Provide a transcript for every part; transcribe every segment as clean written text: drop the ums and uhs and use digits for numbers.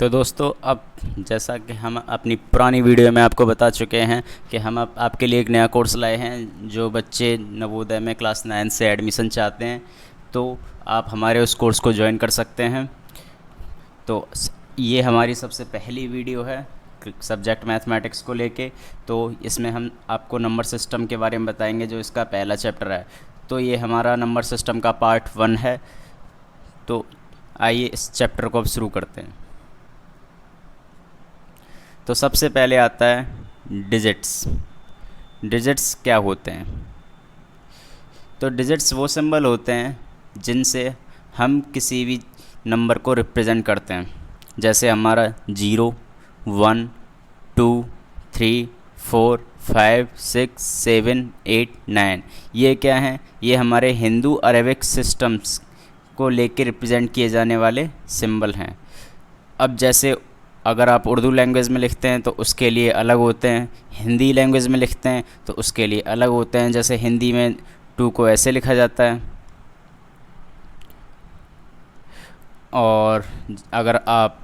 तो दोस्तों, अब जैसा कि हम अपनी पुरानी वीडियो में आपको बता चुके हैं कि हम आपके लिए एक नया कोर्स लाए हैं। जो बच्चे नवोदय में क्लास 9 से एडमिशन चाहते हैं तो आप हमारे उस कोर्स को ज्वाइन कर सकते हैं। तो ये हमारी सबसे पहली वीडियो है सब्जेक्ट मैथमेटिक्स को लेके। तो इसमें हम आपको नंबर सिस्टम के बारे में बताएंगे, जो इसका पहला चैप्टर है। तो ये हमारा नंबर सिस्टम का पार्ट 1 है। तो आइए इस चैप्टर को अब शुरू करते हैं। तो सबसे पहले आता है डिजिट्स। डिजिट्स क्या होते हैं? तो डिजिट्स वो सिंबल होते हैं जिनसे हम किसी भी नंबर को रिप्रेजेंट करते हैं। जैसे हमारा 0, 1, 2, 3, 4, 5, 6, 7, 8, 9। ये क्या हैं? ये हमारे हिंदू अरेबिक सिस्टम्स को लेकर रिप्रेजेंट किए जाने वाले सिंबल हैं। अब जैसे अगर आप उर्दू लैंग्वेज में लिखते हैं तो उसके लिए अलग होते हैं, हिंदी लैंग्वेज में लिखते हैं तो उसके लिए अलग होते हैं। जैसे हिंदी में 2 को ऐसे लिखा जाता है, और अगर आप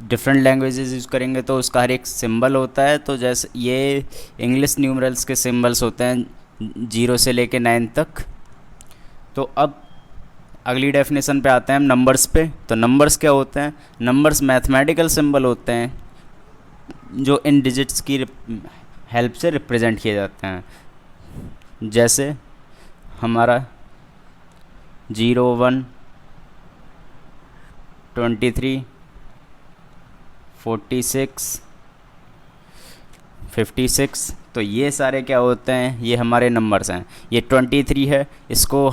डिफरेंट लैंग्वेजेस यूज़ करेंगे तो उसका हर एक सिंबल होता है। तो जैसे ये इंग्लिश न्यूमरल्स के सिंबल्स होते हैं 0 से लेके 9 तक। तो अब अगली डेफिनेशन पे आते हैं हम नंबर्स पे। तो नंबर्स क्या होते हैं? नंबर्स मैथमेटिकल सिंबल होते हैं जो इन डिजिट्स की हेल्प से रिप्रेजेंट किए जाते हैं। जैसे हमारा 0, 1, 23, 46, 56। तो ये सारे क्या होते हैं? ये हमारे नंबर्स हैं। ये 23 है, इसको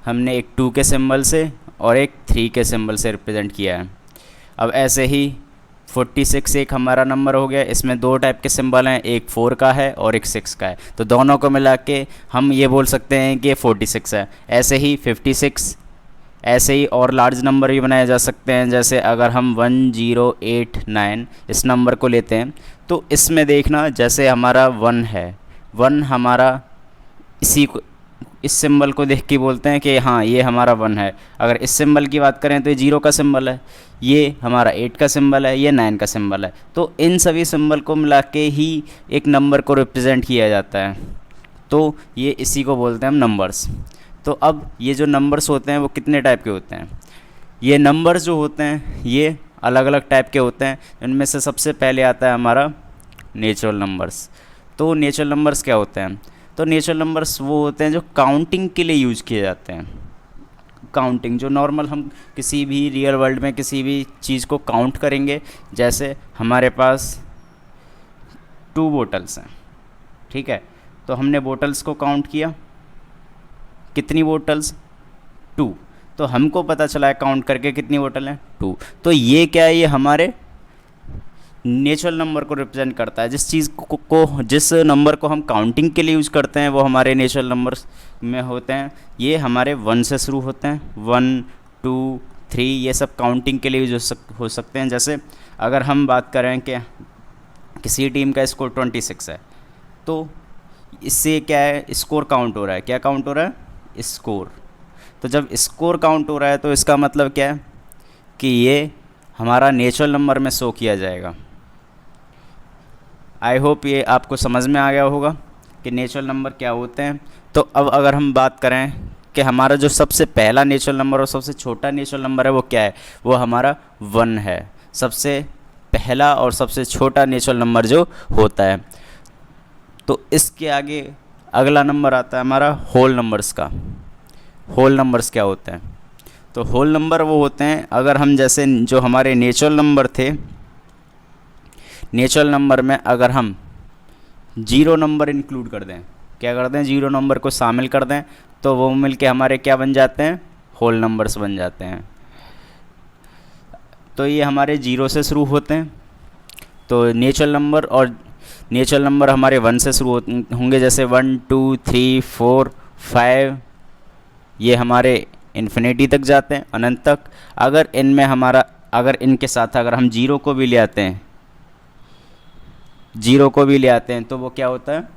हमने एक 2 के सिंबल से और एक 3 के सिंबल से रिप्रेजेंट किया है। अब ऐसे ही 46 एक हमारा नंबर हो गया। इसमें 2 टाइप के सिंबल हैं, एक 4 का है और एक 6 का है। तो दोनों को मिला के हम ये बोल सकते हैं कि 46 है। ऐसे ही 56, ऐसे ही और लार्ज नंबर भी बनाए जा सकते हैं। जैसे अगर हम 1089 इस नंबर को लेते हैं तो इसमें देखना, जैसे हमारा 1 है, 1 हमारा इस सिंबल को देख के बोलते हैं कि हाँ ये हमारा 1 है। अगर इस सिंबल की बात करें तो ये 0 का सिंबल है, ये हमारा 8 का सिंबल है, ये 9 का सिंबल है। तो इन सभी सिंबल को मिला के ही एक नंबर को रिप्रेजेंट किया जाता है। तो ये इसी को बोलते हैं हम नंबर्स। तो अब ये जो नंबर्स होते हैं वो कितने टाइप के होते हैं? ये नंबर्स जो होते हैं ये अलग अलग टाइप के होते हैं। इनमें से सबसे पहले आता है हमारा नेचुरल नंबर्स। तो नेचुरल नंबर्स क्या होते हैं? तो नेचुरल नंबर्स वो होते हैं जो काउंटिंग के लिए यूज़ किए जाते हैं। काउंटिंग जो नॉर्मल हम किसी भी रियल वर्ल्ड में किसी भी चीज़ को काउंट करेंगे। जैसे हमारे पास 2 बोटल्स हैं, ठीक है, तो हमने बोटल्स को काउंट किया। कितनी बोटल्स? 2। तो हमको पता चला है काउंट करके कितनी बोतल हैं? 2। तो ये क्या है? ये हमारे नेचुरल नंबर को रिप्रेजेंट करता है। जिस चीज़ को जिस नंबर को हम काउंटिंग के लिए यूज़ करते हैं वो हमारे नेचुरल नंबर्स में होते हैं। ये हमारे 1 से शुरू होते हैं। 1, 2, 3 ये सब काउंटिंग के लिए यूज हो सकते हैं। जैसे अगर हम बात करें कि किसी टीम का स्कोर 26 है तो इससे क्या है? स्कोर काउंट हो रहा है। क्या काउंट हो रहा है? स्कोर। तो जब स्कोर काउंट हो रहा है तो इसका मतलब क्या है कि ये हमारा नेचुरल नंबर में शो किया जाएगा। आई होप ये आपको समझ में आ गया होगा कि नेचुरल नंबर क्या होते हैं। तो अब अगर हम बात करें कि हमारा जो सबसे पहला नेचुरल नंबर और सबसे छोटा नेचुरल नंबर है वो क्या है? वो हमारा 1 है। सबसे पहला और सबसे छोटा नेचुरल नंबर जो होता है। तो इसके आगे अगला नंबर आता है हमारा होल नंबर्स का। होल नंबर्स क्या होते हैं? तो होल नंबर वो होते हैं, अगर हम जैसे जो हमारे नेचुरल नंबर थे, नेचुरल नंबर में अगर हम 0 नंबर इंक्लूड कर दें, क्या कर दें? 0 नंबर को शामिल कर दें तो वो मिल के हमारे क्या बन जाते हैं? होल नंबर्स बन जाते हैं। तो ये हमारे 0 से शुरू होते हैं। तो नेचुरल नंबर हमारे 1 से शुरू होंगे। जैसे 1, 2, 3, 4, 5 ये हमारे इन्फिनिटी तक जाते हैं, अनंत तक। अगर इनके साथ अगर हम 0 को भी ले आते हैं, 0 को भी ले आते हैं तो वो क्या होता है?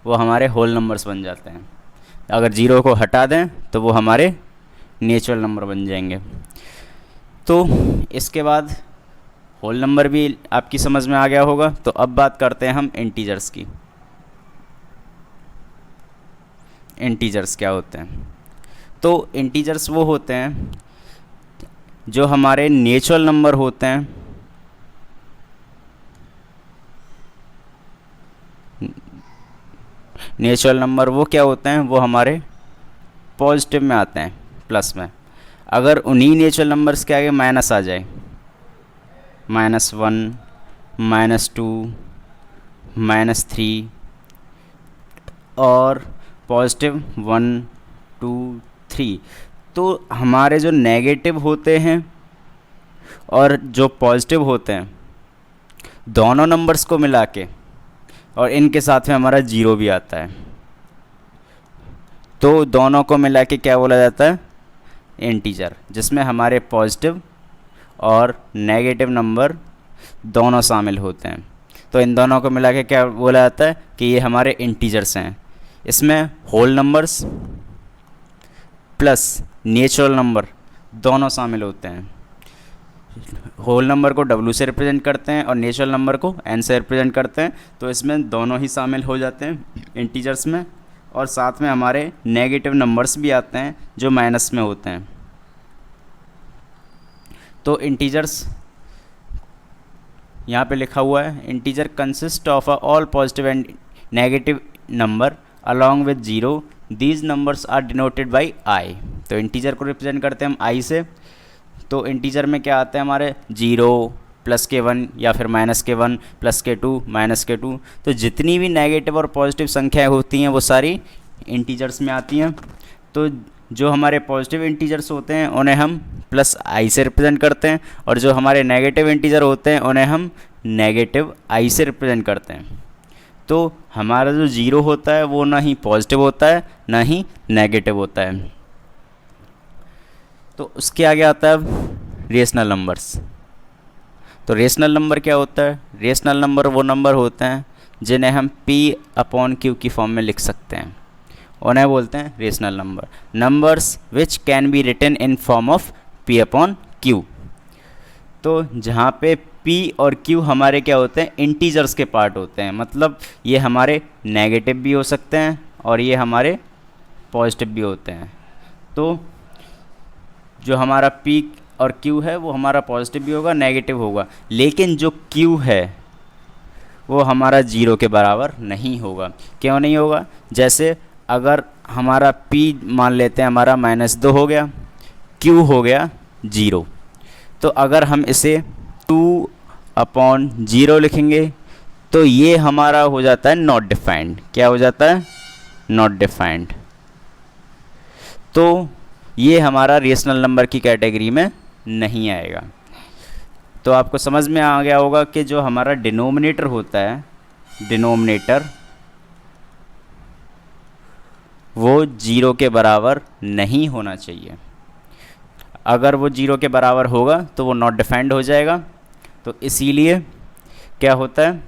वो हमारे होल नंबर्स बन जाते हैं। अगर 0 को हटा दें तो वो हमारे नेचुरल नंबर बन जाएंगे। तो इसके बाद होल नंबर भी आपकी समझ में आ गया होगा। तो अब बात करते हैं हम इंटीजर्स की। इंटीजर्स क्या होते हैं? तो इंटीजर्स वो होते हैं जो हमारे नेचुरल नंबर होते हैं, नेचुरल नंबर वो क्या होते हैं, वो हमारे पॉजिटिव में आते हैं, प्लस में। अगर उन्हीं नेचुरल नंबर्स के आगे माइनस आ जाए, -1, -2, -3 और पॉजिटिव 1, 2, 3, तो हमारे जो नेगेटिव होते हैं और जो पॉजिटिव होते हैं, दोनों नंबर्स को मिला के, और इनके साथ में हमारा 0 भी आता है, तो दोनों को मिला के क्या बोला जाता है? इंटीजर, जिसमें हमारे पॉजिटिव और नेगेटिव नंबर दोनों शामिल होते हैं। तो इन दोनों को मिला के क्या बोला जाता है कि ये हमारे इंटीजर्स हैं। इसमें whole numbers plus natural number दोनों शामिल होते हैं। होल नंबर को W से रिप्रेजेंट करते हैं और नेचुरल नंबर को N से रिप्रेजेंट करते हैं, तो इसमें दोनों ही शामिल हो जाते हैं इंटीजर्स में। और साथ में हमारे नेगेटिव नंबर्स भी आते हैं जो माइनस में होते हैं। तो इंटीजर्स यहाँ पे लिखा हुआ है, integer consist of all positive and negative number along with 0, these numbers are denoted by I। तो इंटीजर को रिप्रेजेंट करते हैं हम I से। तो इंटीजर में क्या आते हैं हमारे 0, +1 या फिर -1, +2, -2। तो जितनी भी नेगेटिव और पॉजिटिव संख्याएं होती हैं वो सारी इंटीजर्स में आती हैं। तो जो हमारे पॉजिटिव इंटीजर्स होते हैं उन्हें हम +I से रिप्रेजेंट करते हैं, और जो हमारे नेगेटिव इंटीजर होते हैं उन्हें हम -I से रिप्रेजेंट करते हैं। तो हमारा जो 0 होता है वो ना ही पॉजिटिव होता है ना ही नेगेटिव होता है। तो उसके आगे आता है रेशनल नंबर्स। तो रेशनल नंबर क्या होता है? रेशनल नंबर वो नंबर होते हैं जिन्हें हम P/Q की फॉर्म में लिख सकते हैं, उन्हें बोलते हैं rational number. Numbers which can be written in form of P/Q। तो जहाँ पे P और Q हमारे क्या होते हैं? इंटीजर्स के पार्ट होते हैं, मतलब ये हमारे नेगेटिव भी हो सकते हैं और ये हमारे पॉजिटिव भी होते हैं। तो जो हमारा P और Q है वो हमारा पॉजिटिव भी होगा, नेगेटिव होगा, लेकिन जो Q है वो हमारा 0 के बराबर नहीं होगा। क्यों नहीं होगा? जैसे अगर हमारा P मान लेते हैं हमारा -2 हो गया, Q हो गया 0, तो अगर हम इसे 2/0 लिखेंगे तो ये हमारा हो जाता है नॉट डिफाइंड। क्या हो जाता है? Not defined. तो ये हमारा रेशनल नंबर की कैटेगरी में नहीं आएगा। तो आपको समझ में आ गया होगा कि जो हमारा डिनोमिनेटर होता है, डिनोमिनेटर वो 0 के बराबर नहीं होना चाहिए। अगर वो 0 के बराबर होगा तो वो नॉट डिफाइंड हो जाएगा। तो इसीलिए क्या होता है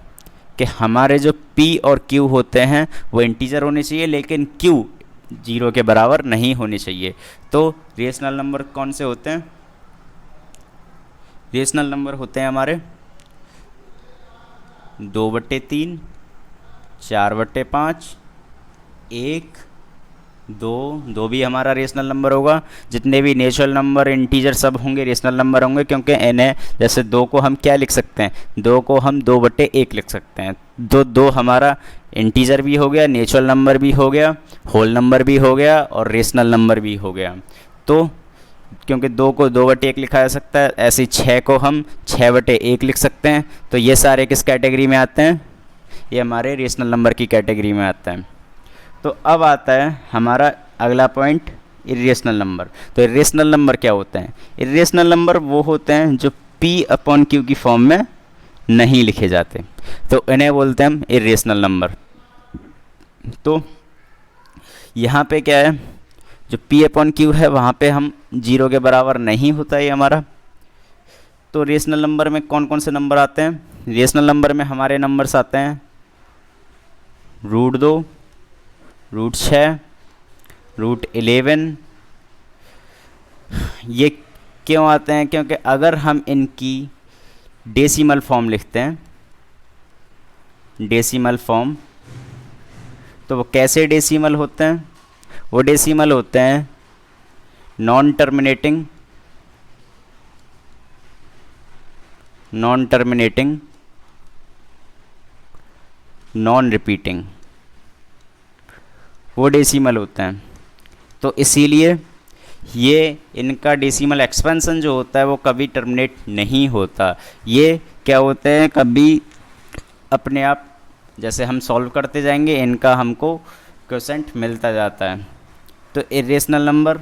कि हमारे जो P और Q होते हैं वो इंटीजर होने चाहिए, लेकिन Q 0 के बराबर नहीं होनी चाहिए। तो रेशनल नंबर कौन से होते हैं? रेशनल नंबर होते हैं हमारे 2/3, 4/5, 1, 2 भी हमारा रेशनल नंबर होगा। जितने भी नेचुरल नंबर इंटीजर सब होंगे रेशनल नंबर होंगे, क्योंकि इन्हें जैसे 2 को हम क्या लिख सकते हैं? 2 को हम 2/1 लिख सकते हैं। 2 हमारा इंटीजर भी हो गया, नेचुरल नंबर भी हो गया, होल नंबर भी हो गया और रेशनल नंबर भी हो गया। तो क्योंकि 2 को 2/1 लिखा जा सकता है, ऐसे 6 को हम 6/1 लिख सकते हैं। तो ये सारे किस कैटेगरी में आते हैं? ये हमारे रेशनल नंबर की कैटेगरी में आते हैं। तो अब आता है हमारा अगला पॉइंट, इरेशनल नंबर। तो इरेशनल नंबर क्या होते हैं? इरेशनल नंबर वो होते हैं जो P/Q की फॉर्म में नहीं लिखे जाते, तो इन्हें बोलते हैं हम इरेशनल नंबर। तो यहाँ पे क्या है, जो P/Q है वहाँ पे हम 0 के बराबर नहीं होता है हमारा। तो रेशनल नंबर में कौन कौन से नंबर आते हैं? रेशनल नंबर में हमारे नंबर्स आते हैं √2, √6, √11। ये क्यों आते हैं? क्योंकि अगर हम इनकी डेसिमल फॉर्म लिखते हैं, डेसिमल फॉर्म। तो वो कैसे डेसिमल होते हैं? वो डेसिमल होते हैं non terminating, non terminating, non repeating, वो डेसिमल होते हैं। तो इसीलिए ये इनका डेसिमल एक्सपेंशन जो होता है वो कभी टर्मिनेट नहीं होता। ये क्या होते हैं, कभी अपने आप जैसे हम सॉल्व करते जाएंगे इनका हमको क्वोशेंट मिलता जाता है। तो इरेशनल नंबर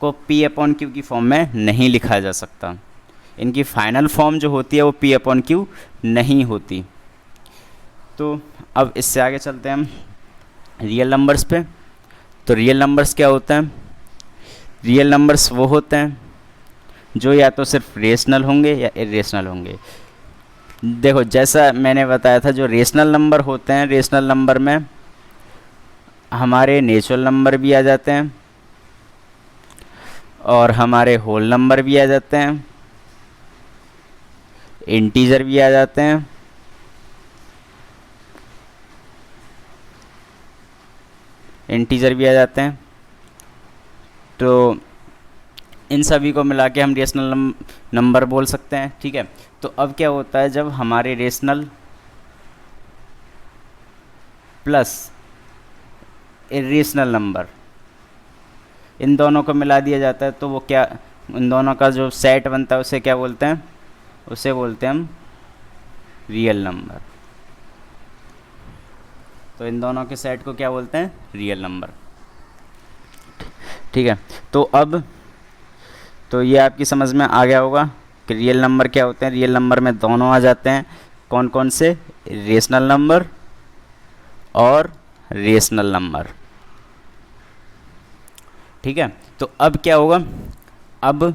को पी अपॉन क्यू की फॉर्म में नहीं लिखा जा सकता, इनकी फाइनल फॉर्म जो होती है वो पी अपॉन क्यू नहीं होती। तो अब इससे आगे चलते हैं हम रियल नंबर्स पे। तो रियल नंबर्स क्या होते हैं? रियल नंबर्स वो होते हैं जो या तो सिर्फ रेशनल होंगे या इरेशनल होंगे। देखो जैसा मैंने बताया था, जो रेशनल नंबर होते हैं, रेशनल नंबर में हमारे नेचुरल नंबर भी आ जाते हैं और हमारे होल नंबर भी आ जाते हैं, इंटीजर भी आ जाते हैं, इंटीजर भी आ जाते हैं। तो इन सभी को मिला के हम रेशनल नंबर बोल सकते हैं। ठीक है, तो अब क्या होता है, जब हमारे rational plus irrational number in दोनों को मिला दिया जाता है तो वो क्या, इन दोनों का जो सेट बनता है उसे क्या बोलते हैं? उसे बोलते हैं हम रियल नंबर। तो इन दोनों के सेट को क्या बोलते हैं? Real number. ठीक है, तो अब तो ये आपकी समझ में आ गया होगा कि रियल नंबर क्या होते हैं। रियल नंबर में दोनों आ जाते हैं, कौन कौन से? रेशनल नंबर और रेशनल नंबर। ठीक है, तो अब क्या होगा, अब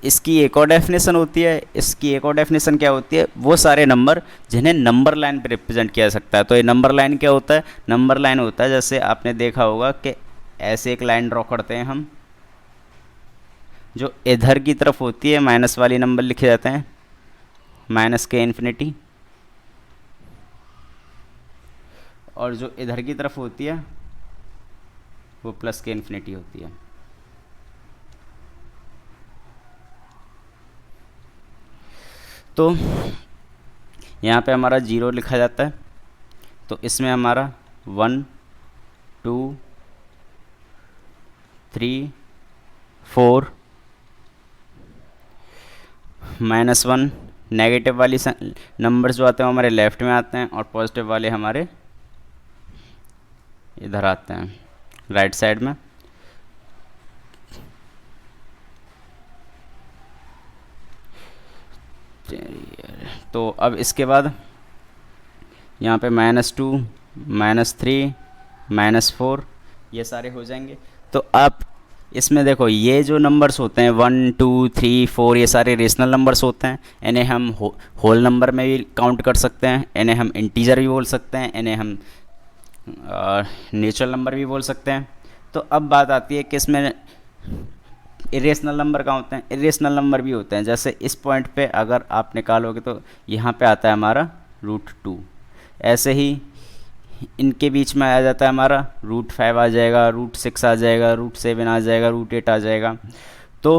इसकी एक और डेफिनेशन होती है। इसकी एक और डेफिनेशन क्या होती है? वो सारे नंबर जिन्हें नंबर लाइन पे रिप्रेजेंट किया जा सकता है। तो ये नंबर लाइन क्या होता है? नंबर लाइन होता है, जैसे आपने देखा होगा कि ऐसे एक लाइन ड्रॉ करते हैं हम, जो इधर की तरफ होती है माइनस वाली नंबर लिखे जाते हैं माइनस के इन्फिनिटी, और जो इधर की तरफ होती है वो प्लस के इन्फिनिटी होती है। तो यहाँ पे हमारा 0 लिखा जाता है, तो इसमें हमारा 1 2 3 4 -1 नेगेटिव वाली नंबर्स जो आते हैं वो हमारे लेफ्ट में आते हैं और पॉजिटिव वाले हमारे इधर आते हैं राइट साइड में। तो अब इसके बाद यहाँ पे -2 -3 -4 ये सारे हो जाएंगे। तो आप इसमें देखो ये जो नंबर्स होते हैं 1 2 3 4 ये सारे रेशनल नंबर्स होते हैं। इन्हें हम होल नंबर में भी काउंट कर सकते हैं, इन्हें हम इंटीजर भी बोल सकते हैं, इन्हें हम नेचुरल नंबर भी बोल सकते हैं। तो अब बात आती है कि इसमें इरेशनल नंबर कहाँ होते हैं? इरेशनल नंबर भी होते हैं। जैसे इस पॉइंट पे अगर आप निकालोगे तो यहाँ पे आता है हमारा √2। ऐसे ही इनके बीच में आ जाता है हमारा √5 आ जाएगा, √6 आ जाएगा, √7 आ जाएगा, √8 आ जाएगा। तो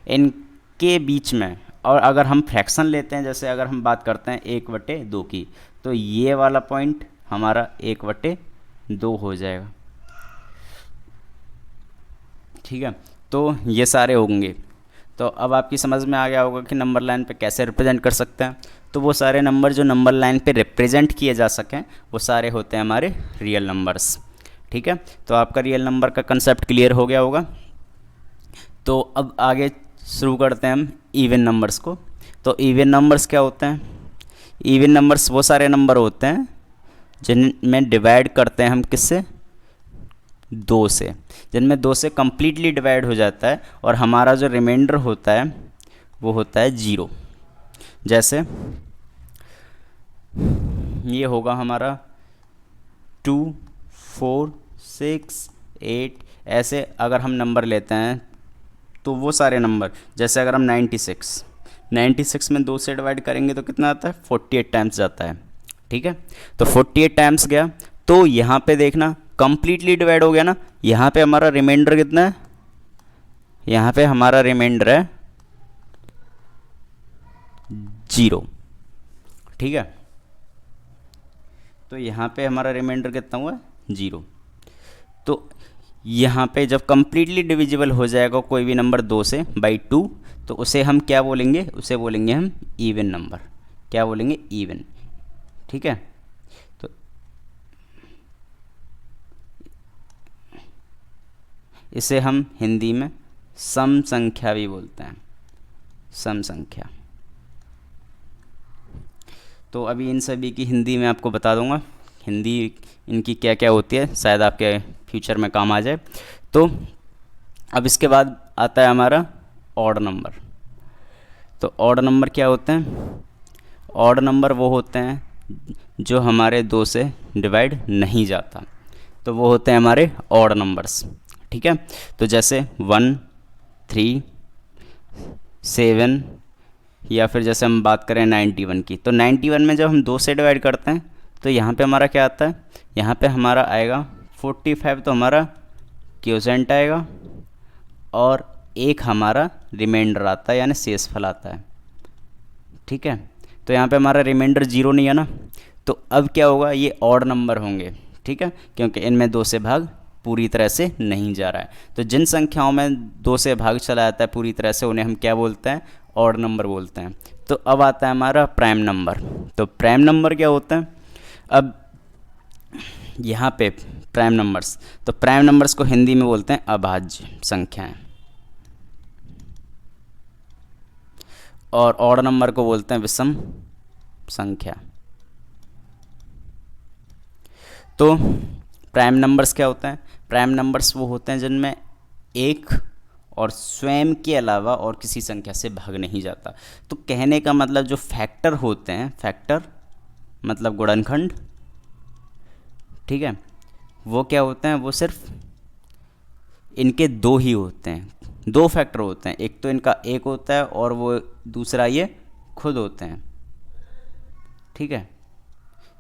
इनके बीच में, और अगर हम फ्रैक्शन लेते हैं, जैसे अगर हम बात करते हैं 1/2 की, तो ये वाला पॉइंट हमारा 1/2 हो जाएगा। ठीक है, तो ये सारे होंगे। तो अब आपकी समझ में आ गया होगा कि नंबर लाइन पे कैसे रिप्रेजेंट कर सकते हैं। तो वो सारे नंबर जो नंबर लाइन पे रिप्रेजेंट किए जा सकें वो सारे होते हैं हमारे रियल नंबर्स। ठीक है, तो आपका रियल नंबर का कंसेप्ट क्लियर हो गया होगा। तो अब आगे शुरू करते हैं हम इवन नंबर्स को। तो इवन नंबर्स क्या होते हैं? इवन नंबर्स वो सारे नंबर होते हैं जिनमें डिवाइड करते हैं हम किससे? 2 से, जिनमें 2 से कम्प्लीटली डिवाइड हो जाता है और हमारा जो रिमाइंडर होता है वो होता है 0। जैसे ये होगा हमारा 2 4 6 8। ऐसे अगर हम नंबर लेते हैं तो वो सारे नंबर, जैसे अगर हम 96 96 में 2 से डिवाइड करेंगे तो कितना आता है, 48 टाइम्स जाता है। ठीक है, तो 48 टाइम्स गया, तो यहाँ पे देखना कंप्लीटली डिवाइड हो गया ना, यहाँ पे हमारा रिमाइंडर कितना है, यहाँ पे हमारा रिमाइंडर है 0। ठीक है, तो यहाँ पे हमारा रिमाइंडर कितना हुआ, 0। तो यहाँ पे जब कंप्लीटली डिविजिबल हो जाएगा कोई भी नंबर 2 से बाई 2, तो उसे हम क्या बोलेंगे, उसे बोलेंगे हम इवन नंबर। क्या बोलेंगे, इवन। ठीक है, तो इसे हम हिंदी में सम संख्या भी बोलते हैं, सम संख्या। तो अभी इन सभी की हिंदी में आपको बता दूंगा, हिंदी इनकी क्या क्या होती है, शायद आपके फ्यूचर में काम आ जाए। तो अब इसके बाद आता है हमारा ऑड नंबर। तो ऑड नंबर क्या होते हैं, ऑड नंबर वो होते हैं जो हमारे 2 से डिवाइड नहीं जाता, तो वो होते हैं हमारे ऑड नंबर्स। ठीक है, तो जैसे 1, 3, 7, या फिर जैसे हम बात करें 91 की, तो 91 में जब हम 2 से डिवाइड करते हैं तो यहाँ पे हमारा क्या आता है, यहाँ पे हमारा आएगा 45, तो हमारा क्वोशेंट आएगा, और एक हमारा रिमाइंडर आता है, यानी शेषफल आता है। ठीक है, तो यहाँ पे हमारा रिमाइंडर 0 नहीं है ना, तो अब क्या होगा, ये ऑड नंबर होंगे। ठीक है, क्योंकि इनमें 2 से भाग पूरी तरह से नहीं जा रहा है। तो जिन संख्याओं में 2 से भाग चला जाता है पूरी तरह से, उन्हें हम क्या बोलते हैं, ऑड नंबर बोलते हैं। तो अब आता है हमारा प्राइम नंबर। तो प्राइम नंबर क्या होता है, अब यहाँ पे प्राइम नंबर्स, तो प्राइम नंबर्स को हिंदी में बोलते हैं अभाज्य संख्याएं, और ऑड नंबर को बोलते हैं विषम संख्या। तो प्राइम नंबर्स क्या होते हैं, प्राइम नंबर्स वो होते हैं जिनमें एक और स्वयं के अलावा और किसी संख्या से भाग नहीं जाता। तो कहने का मतलब जो फैक्टर होते हैं, फैक्टर मतलब गुणनखंड, ठीक है, वो क्या होते हैं, वो सिर्फ इनके 2 ही होते हैं, 2 फैक्टर होते हैं। एक तो इनका 1 होता है और वो दूसरा ये खुद होते हैं। ठीक है,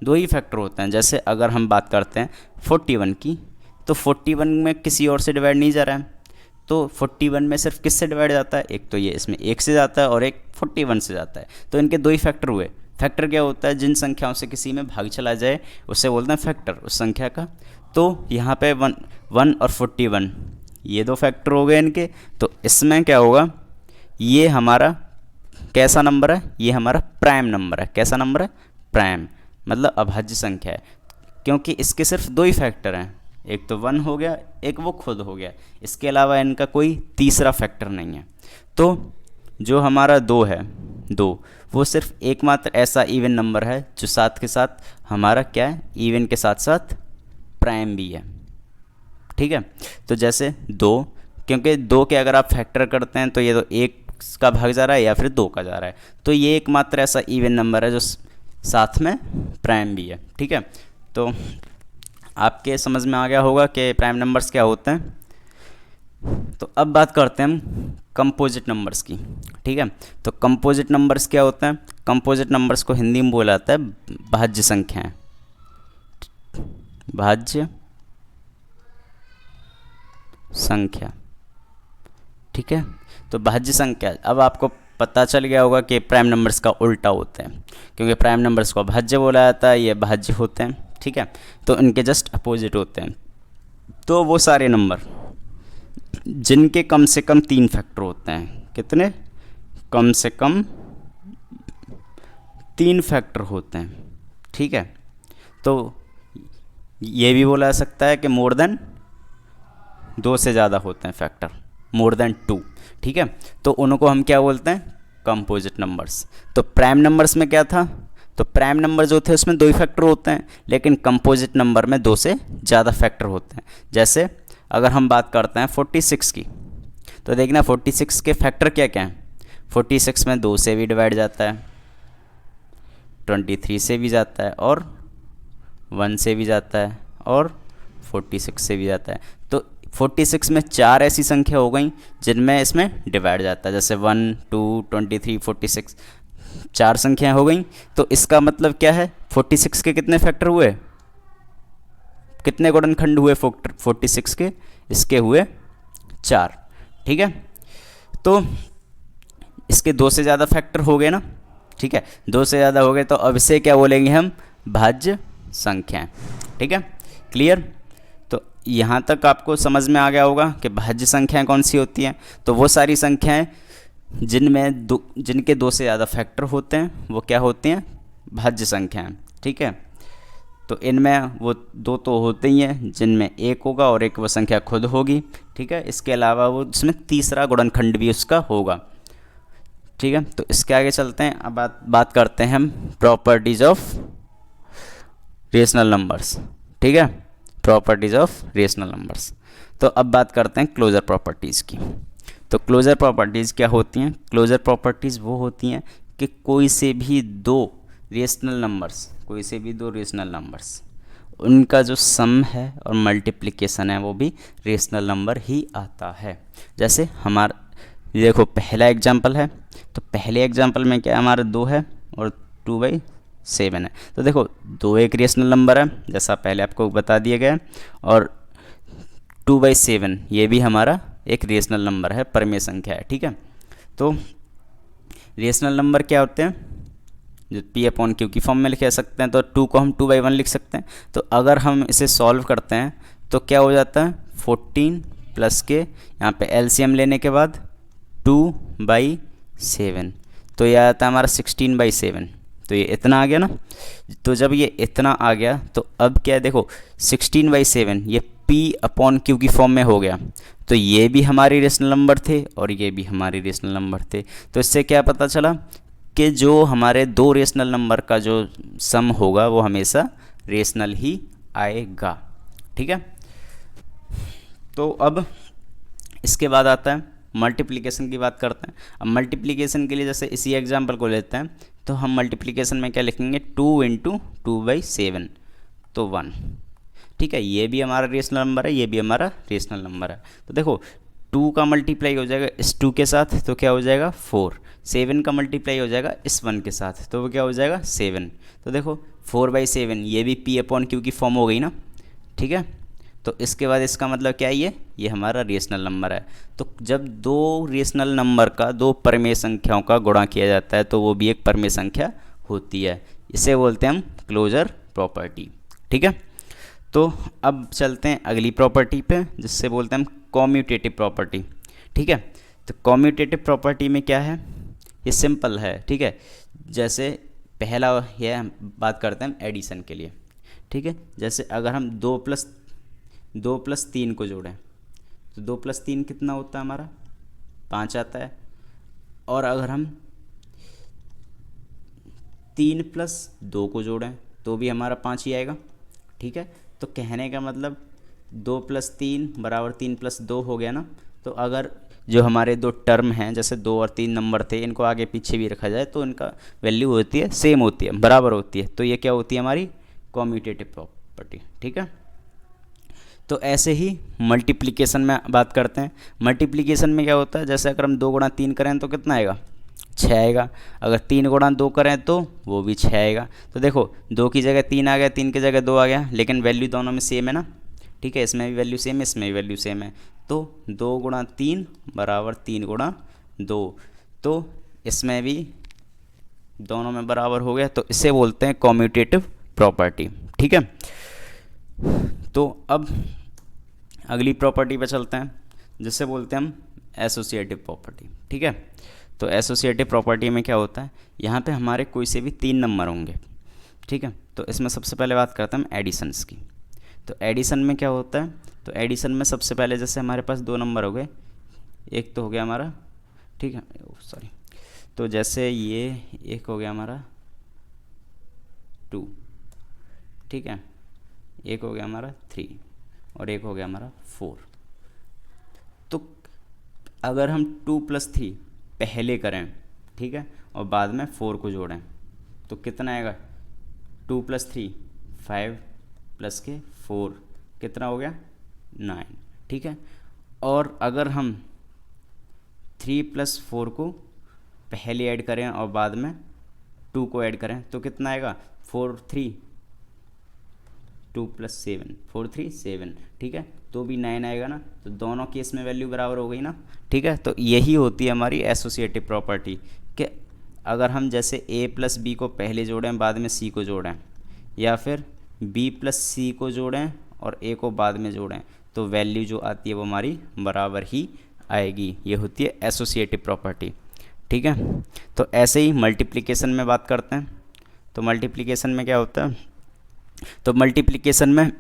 2 ही फैक्टर होते हैं। जैसे अगर हम बात करते हैं 41 की, तो 41 में किसी और से डिवाइड नहीं जा रहा है, तो 41 में सिर्फ किससे डिवाइड जाता है, एक तो ये इसमें 1 से जाता है और एक 41 से जाता है। तो इनके 2 ही फैक्टर हुए। फैक्टर क्या होता है, जिन संख्याओं से किसी में भाग चला जाए उसे बोलते हैं फैक्टर उस संख्या का। तो यहाँ पे 1 और 41 ये 2 फैक्टर हो गए इनके। तो इसमें क्या होगा, ये हमारा कैसा नंबर है, ये हमारा प्राइम नंबर है। कैसा नंबर है, प्राइम, मतलब अभाज्य संख्या है, क्योंकि इसके सिर्फ 2 ही फैक्टर हैं, एक तो 1 हो गया, एक वो खुद हो गया, इसके अलावा इनका कोई तीसरा फैक्टर नहीं है। तो जो हमारा 2 है, 2 वो सिर्फ एकमात्र ऐसा इवन नंबर है जो साथ के साथ हमारा क्या है, इवन के साथ साथ प्राइम भी है। ठीक है, तो जैसे 2, क्योंकि 2 के अगर आप फैक्टर करते हैं तो ये तो 1 का भाग जा रहा है या फिर 2 का जा रहा है, तो ये एकमात्र ऐसा इवन नंबर है जो साथ में प्राइम भी है। ठीक है, तो आपके समझ में आ गया होगा कि प्राइम नंबर्स क्या होते हैं। तो अब बात करते हैं हम कंपोजिट नंबर्स की। ठीक है, तो कंपोजिट नंबर्स क्या होते हैं, कंपोजिट नंबर्स को हिंदी में बोला जाता है भाज्य संख्याएं, भाज्य संख्या। ठीक है, तो भाज्य संख्या, अब आपको पता चल गया होगा कि प्राइम नंबर्स का उल्टा होता है, क्योंकि प्राइम नंबर्स को भाज्य बोला जाता है, ये भाज्य होते हैं। ठीक है, तो इनके जस्ट अपोजिट होते हैं। तो वो सारे नंबर जिनके कम से कम 3 फैक्टर होते हैं, कितने, कम से कम 3 फैक्टर होते हैं। ठीक है, तो ये भी बोला जा सकता है कि मोर देन 2 से ज़्यादा होते हैं फैक्टर, मोर देन 2। ठीक है, तो उनको हम क्या बोलते हैं, कंपोजिट नंबर्स। तो प्राइम नंबर्स में क्या था, तो प्राइम नंबर जो थे उसमें 2 ही फैक्टर होते हैं, लेकिन कंपोजिट नंबर में 2 से ज़्यादा फैक्टर होते हैं। जैसे अगर हम बात करते हैं 46 की, तो देखना 46 के फैक्टर क्या क्या हैं। 46 में 2 से भी डिवाइड जाता है, 23 से भी जाता है, और 1 से भी जाता है, और 46 से भी जाता है। तो 46 में 4 ऐसी संख्या हो गई जिनमें इसमें डिवाइड जाता है, जैसे 1, 2, 23, 46 4 संख्याएं हो गई। तो इसका मतलब क्या है, 46 के कितने फैक्टर हुए, कितने गुणनखंड हुए 46 के, इसके हुए 4। ठीक है, तो इसके 2 से ज़्यादा फैक्टर हो गए ना। ठीक है, 2 से ज़्यादा हो गए तो अब इसे क्या बोलेंगे हम, भाज्य संख्याएं। ठीक है, क्लियर। तो यहाँ तक आपको समझ में आ गया होगा कि भाज्य संख्याएं कौन सी होती हैं। तो वो सारी संख्याएं जिनके 2 से ज़्यादा फैक्टर होते हैं वो क्या होती हैं, भाज्य संख्याएं। ठीक है, तो इनमें वो 2 तो होते ही हैं जिनमें 1 होगा और एक वो संख्या खुद होगी। ठीक है, इसके अलावा वो इसमें तीसरा गुणनखंड भी उसका होगा। ठीक है, तो इसके आगे चलते हैं। अब बात करते हैं हम प्रॉपर्टीज ऑफ रेशनल नंबर्स। ठीक है, प्रॉपर्टीज ऑफ रेशनल नंबर्स। तो अब बात करते हैं क्लोजर प्रॉपर्टीज़ की। तो क्लोजर प्रॉपर्टीज़ क्या होती हैं, क्लोजर प्रॉपर्टीज़ वो होती हैं कि कोई से भी दो रेशनल नंबर्स उनका जो सम है और मल्टीप्लिकेशन है वो भी रेशनल नंबर ही आता है। जैसे हमारा देखो पहला एग्जांपल है, तो पहले एग्जांपल में क्या हमारा 2 है और 2/7 है। तो देखो 2 एक रेशनल नंबर है जैसा पहले आपको बता दिया गया, और 2/7 ये भी हमारा एक रेशनल नंबर है, परमेय संख्या है। ठीक है, तो रेशनल नंबर क्या होते हैं, जो P/Q की फॉर्म में लिख सकते हैं। तो 2 को हम 2/1 लिख सकते हैं। तो अगर हम इसे सॉल्व करते हैं तो क्या हो जाता है, 14 प्लस के यहाँ पे LCM लेने के बाद 2/7, तो यह आता है हमारा 16/7। तो ये इतना आ गया ना। तो जब ये इतना आ गया तो अब क्या है, देखो 16/7 ये P/Q की फॉर्म में हो गया। तो ये भी हमारे रेशनल नंबर थे और ये भी हमारे रेशनल नंबर थे। तो इससे क्या पता चला कि जो हमारे 2 रेशनल नंबर का जो सम होगा वो हमेशा रेशनल ही आएगा। ठीक है, तो अब इसके बाद आता है मल्टीप्लिकेशन की बात करते हैं। अब मल्टीप्लिकेशन के लिए जैसे इसी एग्जांपल को लेते हैं, तो हम मल्टीप्लिकेशन में क्या लिखेंगे, 2 × 2/7 तो 1। ठीक है, ये भी हमारा रेशनल नंबर है, ये भी हमारा रेशनल नंबर है। तो देखो 2 का मल्टीप्लाई हो जाएगा इस 2 के साथ तो क्या हो जाएगा 4, 7 का मल्टीप्लाई हो जाएगा इस 1 के साथ तो वो क्या हो जाएगा 7। तो देखो 4/7 ये भी P/Q की फॉर्म हो गई ना। ठीक है, तो इसके बाद इसका मतलब क्या है, ये हमारा रेशनल नंबर है। तो जब 2 रेशनल नंबर का 2 परमेय संख्याओं का गुणा किया जाता है तो वो भी एक परमेय संख्या होती है। इसे बोलते हैं हम क्लोजर प्रॉपर्टी। ठीक है, तो अब चलते हैं अगली प्रॉपर्टी पे जिससे बोलते हैं हम कॉम्यूटेटिव प्रॉपर्टी। ठीक है, तो कॉम्यूटेटिव प्रॉपर्टी में क्या है, ये सिंपल है। ठीक है, जैसे पहला ये हम बात करते हैं हम एडिशन के लिए। ठीक है, जैसे अगर हम 2 + 3 को जोड़ें तो 2 + 3 कितना होता है हमारा 5 आता है। और अगर हम 3 + 2 को जोड़ें तो भी हमारा 5 ही आएगा। ठीक है, तो कहने का मतलब 2 + 3 = 3 + 2 हो गया ना। तो अगर जो हमारे 2 टर्म हैं जैसे 2 और 3 नंबर थे, इनको आगे पीछे भी रखा जाए तो इनका वैल्यू होती है सेम होती है, बराबर होती है। तो ये क्या होती है हमारी कॉम्यूटेटिव प्रॉपर्टी। ठीक है, तो ऐसे ही मल्टीप्लिकेशन में बात करते हैं। मल्टीप्लिकेशन में क्या होता है, जैसे अगर हम 2 × 3 करें तो कितना आएगा 6 आएगा। अगर 3 × 2 करें तो वो भी 6 आएगा। तो देखो 2 की जगह 3 आ गया, 3 की जगह 2 आ गया, लेकिन वैल्यू दोनों में सेम है ना। ठीक है, इसमें भी वैल्यू सेम है, इसमें भी वैल्यू सेम है। तो 2 × 3 = 3 × 2, तो इसमें भी दोनों में बराबर हो गया। तो इसे बोलते हैं कॉम्यूटेटिव प्रॉपर्टी। ठीक है, तो अब अगली प्रॉपर्टी पे चलते हैं जिससे बोलते हैं हम एसोसिएटिव प्रॉपर्टी। ठीक है, तो एसोसिएटिव प्रॉपर्टी में क्या होता है, यहाँ पे हमारे कोई से भी 3 नंबर होंगे। ठीक है, तो इसमें सबसे पहले बात करते हैं हम एडिशंस की। तो एडिशन में क्या होता है, तो एडिशन में सबसे पहले जैसे हमारे पास 2 नंबर हो गए, एक तो हो गया हमारा, ठीक है सॉरी, तो जैसे ये एक हो गया हमारा 2, ठीक है, एक हो गया हमारा 3 और एक हो गया हमारा 4। तो अगर हम 2 + 3 पहले करें, ठीक है, और बाद में 4 को जोड़ें तो कितना आएगा, 2 + 3 5 + 4 कितना हो गया 9, ठीक है। और अगर हम 3 + 4 को पहले ऐड करें और बाद में 2 को ऐड करें तो कितना आएगा, 4 3 2 + 7 4 3 7, ठीक है, तो भी 9 आएगा ना। तो दोनों केस में वैल्यू बराबर हो गई ना, ठीक है। तो यही होती है हमारी एसोसिएटिव प्रॉपर्टी कि अगर हम जैसे a + b को पहले जोड़ें बाद में c को जोड़ें, या फिर b + c को जोड़ें और a को बाद में जोड़ें, तो वैल्यू जो आती है वो हमारी बराबर ही आएगी। ये होती है एसोसिएटिव प्रॉपर्टी, ठीक है। तो ऐसे ही मल्टीप्लिकेशन में बात करते हैं। तो मल्टीप्लिकेशन में क्या होता है, तो मल्टीप्लिकेशन में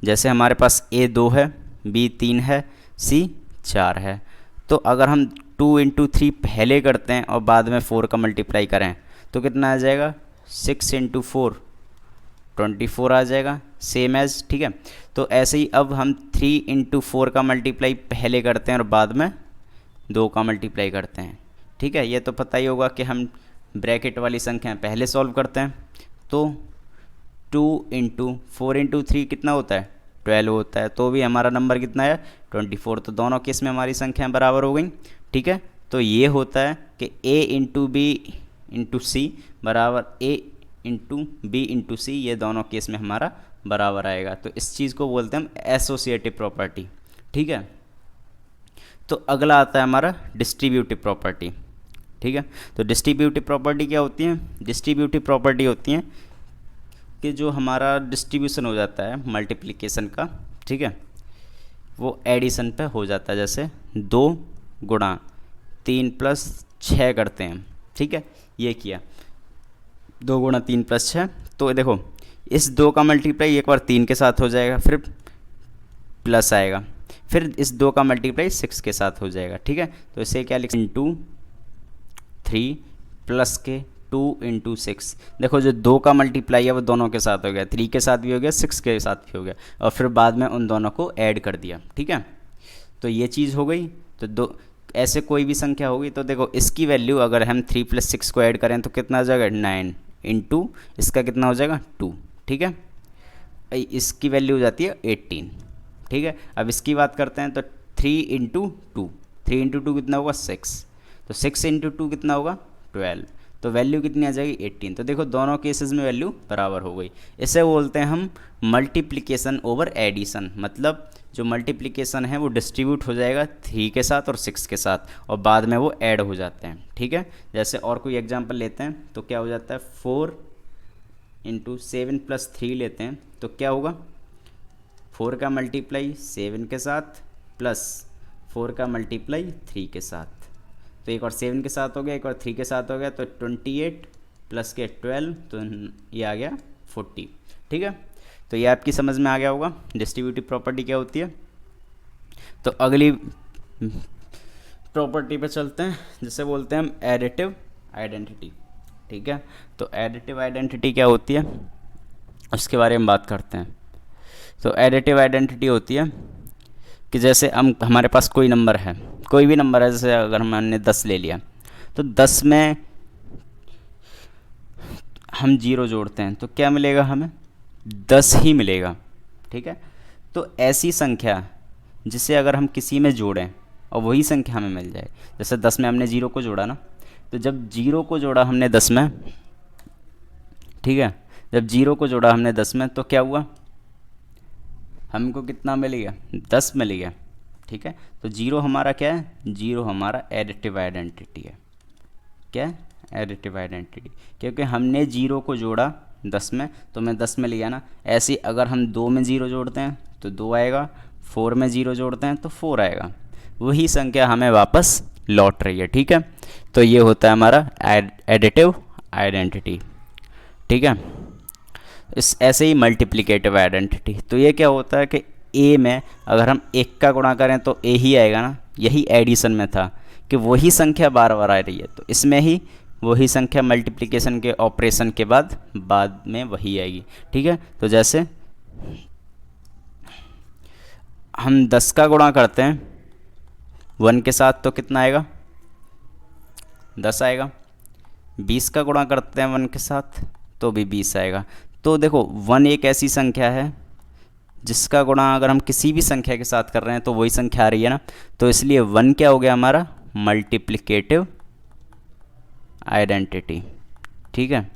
जैसे हमारे पास a 2 है, b 3 है, c 4 है, तो अगर हम 2 × 3 पहले करते हैं और बाद में 4 का मल्टीप्लाई करें तो कितना आ जाएगा, 6 × 4 24 आ जाएगा, सेम एज, ठीक है। तो ऐसे ही अब हम 3 × 4 का मल्टीप्लाई पहले करते हैं और बाद में 2 का मल्टीप्लाई करते हैं, ठीक है। ये तो पता ही होगा कि हम ब्रैकेट वाली संख्या पहले सॉल्व करते हैं। तो 2 × 4 × 3 कितना होता है, 12 होता है, तो भी हमारा नंबर कितना है, 24। तो दोनों केस में हमारी संख्याएं बराबर हो गई, ठीक है। तो ये होता है कि a × b × c बराबर a × b × c, ये दोनों केस में हमारा बराबर आएगा। तो इस चीज़ को बोलते हैं हम एसोसिएटिव प्रॉपर्टी, ठीक है। तो अगला आता है हमारा डिस्ट्रीब्यूटिव प्रॉपर्टी, ठीक है। तो डिस्ट्रीब्यूटिव प्रॉपर्टी क्या होती है, डिस्ट्रीब्यूटिव प्रॉपर्टी होती है कि जो हमारा डिस्ट्रीब्यूशन हो जाता है मल्टीप्लिकेशन का, ठीक है, वो एडिशन पे हो जाता है। जैसे 2 × 3 + 6 करते हैं, ठीक है, ये किया 2 × 3 + 6, तो देखो इस 2 का मल्टीप्लाई एक बार 3 के साथ हो जाएगा, फिर प्लस आएगा, फिर इस 2 का मल्टीप्लाई 6 के साथ हो जाएगा, ठीक है। तो इसे क्या लिख, × 3 प्लस के 2 × 6, देखो जो 2 का मल्टीप्लाई है वो दोनों के साथ हो गया, 3 के साथ भी हो गया, 6 के साथ भी हो गया, और फिर बाद में उन दोनों को ऐड कर दिया, ठीक है। तो ये चीज़ हो गई। तो दो ऐसे कोई भी संख्या होगी तो देखो इसकी वैल्यू अगर हम 3 + 6 को ऐड करें तो कितना हो जाएगा, 9 × इसका कितना हो जाएगा, 2, ठीक है। इसकी वैल्यू हो जाती है 18, ठीक है। अब इसकी बात करते हैं तो 3 × 2 3 × 2 कितना होगा, 6, तो 6 × 2 कितना होगा, 12, तो वैल्यू कितनी आ जाएगी, 18। तो देखो दोनों केसेस में वैल्यू बराबर हो गई। इसे बोलते हैं हम मल्टीप्लिकेशन ओवर एडिशन, मतलब जो मल्टीप्लिकेशन है वो डिस्ट्रीब्यूट हो जाएगा 3 के साथ और 6 के साथ, और बाद में वो ऐड हो जाते हैं, ठीक है। जैसे और कोई एग्जांपल लेते हैं तो क्या हो जाता है, 4 × 7 + 3 लेते हैं तो क्या होगा, 4 का मल्टीप्लाई 7 के साथ प्लस 4 का मल्टीप्लाई 3 के साथ, तो एक और 7 के साथ हो गया, एक और 3 के साथ हो गया, तो 28 प्लस के 12, तो ये आ गया 40, ठीक है। तो ये आपकी समझ में आ गया होगा डिस्ट्रीब्यूटिव प्रॉपर्टी क्या होती है। तो अगली प्रॉपर्टी पे चलते हैं जिसे बोलते हैं हम एडिटिव आइडेंटिटी, ठीक है। तो एडिटिव आइडेंटिटी क्या होती है उसके बारे में बात करते हैं। तो एडिटिव आइडेंटिटी होती है कि जैसे हमारे पास कोई नंबर है, कोई भी नंबर है, जैसे अगर हमने 10 ले लिया तो 10 में हम 0 जोड़ते हैं तो क्या मिलेगा, हमें 10 ही मिलेगा, ठीक है। तो ऐसी संख्या जिसे अगर हम किसी में जोड़ें और वही संख्या हमें मिल जाए, जैसे 10 में हमने 0 को जोड़ा ना, तो जब 0 को जोड़ा हमने 10 में, ठीक है, जब 0 को जोड़ा हमने 10 में तो क्या हुआ, हमको कितना मिल गया, 10 मिल गया, ठीक है। तो 0 हमारा क्या है, 0 हमारा एडिटिव आइडेंटिटी है। क्या, एडिटिव आइडेंटिटी, क्योंकि हमने 0 को जोड़ा 10 में तो मैं 10 में लिया ना। ऐसे अगर हम 2 में 0 जोड़ते हैं तो 2 आएगा, 4 में 0 जोड़ते हैं तो 4 आएगा, वही संख्या हमें वापस लौट रही है, ठीक है। तो ये होता है हमारा एडिटिव आइडेंटिटी, ठीक है। इस ऐसे ही मल्टीप्लिकेटिव आइडेंटिटी, तो ये क्या होता है कि a में अगर हम 1 का गुणा करें तो a ही आएगा ना, यही एडिशन में था कि वही संख्या बार बार आ रही है, तो इसमें ही वही संख्या मल्टीप्लिकेशन के ऑपरेशन के बाद में वही आएगी, ठीक है। तो जैसे हम 10 का गुणा करते हैं 1 के साथ तो कितना आएगा, 10 आएगा। 20 का गुणा करते हैं 1 के साथ तो भी 20 आएगा। तो देखो 1 एक ऐसी संख्या है जिसका गुणा अगर हम किसी भी संख्या के साथ कर रहे हैं तो वही संख्या आ रही है ना, तो इसलिए 1 क्या हो गया हमारा मल्टीप्लिकेटिव आइडेंटिटी। ठीक है,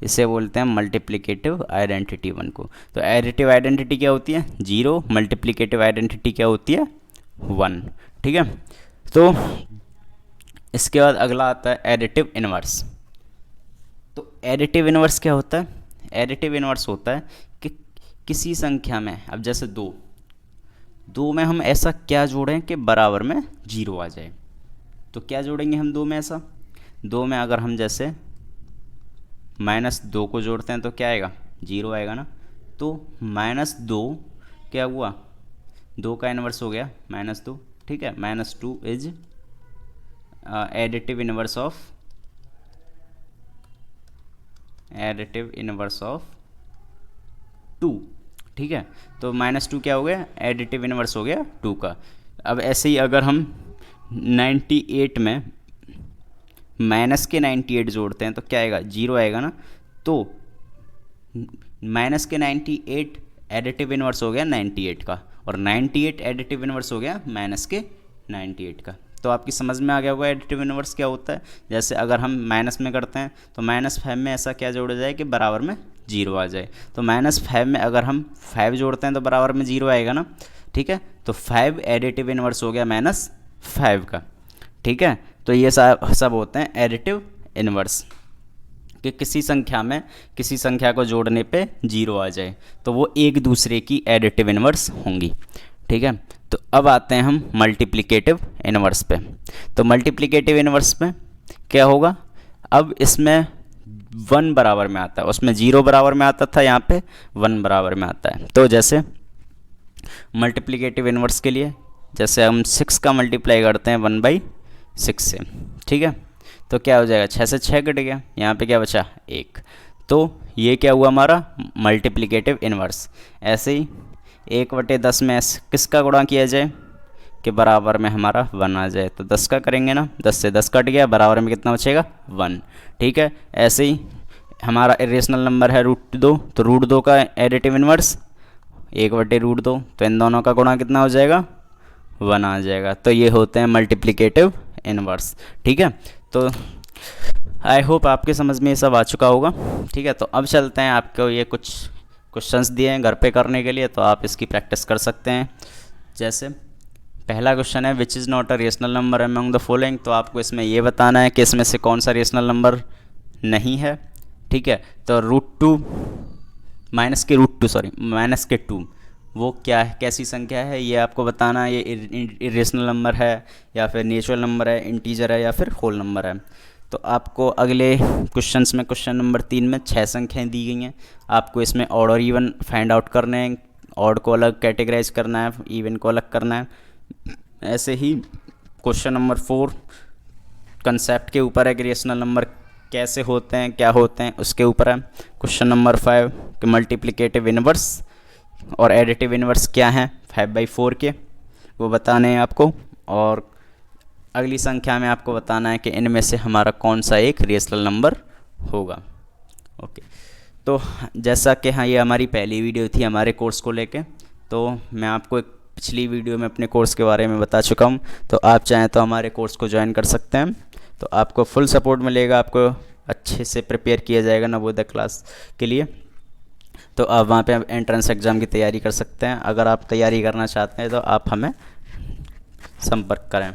इसे बोलते हैं मल्टीप्लिकेटिव आइडेंटिटी 1 को। तो एडिटिव आइडेंटिटी क्या होती है 0, मल्टीप्लिकेटिव आइडेंटिटी क्या होती है 1। ठीक है, तो इसके बाद अगला आता है एडिटिव इनवर्स। तो एडिटिव इनवर्स क्या होता है? एडिटिव इनवर्स होता है कि किसी संख्या में, अब जैसे 2 में हम ऐसा क्या जोड़ें कि बराबर में 0 आ जाए। तो क्या जोड़ेंगे हम 2 में ऐसा? 2 में अगर हम जैसे -2 को जोड़ते हैं तो क्या आएगा 0 आएगा ना। तो -2 क्या हुआ, 2 का इन्वर्स हो गया -2। ठीक है, -2 इज एडिटिव इनवर्स ऑफ 2। ठीक है, तो -2 क्या हो गया एडिटिव इनवर्स हो गया 2 का। अब ऐसे ही अगर हम 98 में माइनस के 98 जोड़ते हैं तो क्या आएगा 0 आएगा ना। तो माइनस के 98 एडिटिव इनवर्स हो गया 98 का, और 98 एडिटिव इनवर्स हो गया माइनस के 98 का। तो आपकी समझ में आ गया होगा एडिटिव इनवर्स क्या होता है। जैसे अगर हम माइनस में करते हैं तो -5 में ऐसा क्या जोड़ा जाए कि बराबर में 0 आ जाए। तो -5 में अगर हम 5 जोड़ते हैं तो बराबर में 0 आएगा ना। ठीक है, तो 5 एडिटिव इनवर्स हो गया -5 का। ठीक है, तो ये सब होते हैं एडिटिव इनवर्स, कि किसी संख्या में किसी संख्या को जोड़ने पे 0 आ जाए तो वो एक दूसरे की एडिटिव इनवर्स होंगी। ठीक है, तो अब आते हैं हम मल्टीप्लिकेटिव इनवर्स पे। तो मल्टीप्लिकेटिव इनवर्स में क्या होगा, अब इसमें 1 बराबर में आता है, उसमें 0 बराबर में आता था, यहाँ पे 1 बराबर में आता है। तो जैसे मल्टीप्लिकेटिव इनवर्स के लिए जैसे हम 6 का मल्टीप्लाई करते हैं 1/6 से। ठीक है, तो क्या हो जाएगा 6 से 6 कट गया, यहाँ पे क्या बचा 1। तो ये क्या हुआ हमारा मल्टीप्लिकेटिव इनवर्स। ऐसे ही 1/10 में किसका गुणा किया जाए कि बराबर में हमारा 1 आ जाए। तो 10 का करेंगे ना, 10 से 10 कट गया, बराबर में कितना बचेगा 1। ठीक है, ऐसे ही हमारा इरेशनल नंबर है √2, तो √2 का एडिटिव इनवर्स 1/√2, तो इन दोनों का गुणा कितना हो जाएगा 1 आ जाएगा। तो ये होते हैं मल्टीप्लिकेटिव इनवर्स। ठीक है, तो आई होप आपके समझ में ये सब आ चुका होगा। ठीक है, तो अब चलते हैं, आपको ये कुछ क्वेश्चंस दिए हैं घर पे करने के लिए, तो आप इसकी प्रैक्टिस कर सकते हैं। जैसे पहला क्वेश्चन है which is not a rational number among the following. तो आपको इसमें ये बताना है कि इसमें से कौन सा रेशनल नंबर नहीं है। ठीक है, तो √2 माइनस के 2 वो क्या है, कैसी संख्या है, ये आपको बताना है। ये इरेशनल नंबर है या फिर नेचुरल नंबर है, इंटीजर है या फिर होल नंबर है। तो आपको अगले क्वेश्चंस में क्वेश्चन नंबर 3 में 6 संख्याएं दी गई हैं। आपको इसमें ऑड और इवन फाइंड आउट करने हैं, ऑड को अलग कैटेगराइज करना है, इवन को अलग करना है। ऐसे ही क्वेश्चन नंबर 4 कंसेप्ट के ऊपर है कि रेशनल नंबर कैसे होते हैं, क्या होते हैं, उसके ऊपर है। क्वेश्चन नंबर 5 कि मल्टीप्लिकेटिव इनवर्स और एडिटिव इनवर्स क्या हैं 5/4 के, वो बताने हैं आपको। और अगली संख्या में आपको बताना है कि इनमें से हमारा कौन सा एक रेशनल नंबर होगा। ओके, तो जैसा कि हाँ ये हमारी पहली वीडियो थी हमारे कोर्स को लेके, तो मैं आपको एक पिछली वीडियो में अपने कोर्स के बारे में बता चुका हूँ। तो आप चाहें तो हमारे कोर्स को ज्वाइन कर सकते हैं, तो आपको फुल सपोर्ट मिलेगा, आपको अच्छे से प्रिपेयर किया जाएगा नवोदय क्लास के लिए। तो आप वहाँ पे एंट्रेंस एग्ज़ाम की तैयारी कर सकते हैं। अगर आप तैयारी करना चाहते हैं तो आप हमें संपर्क करें।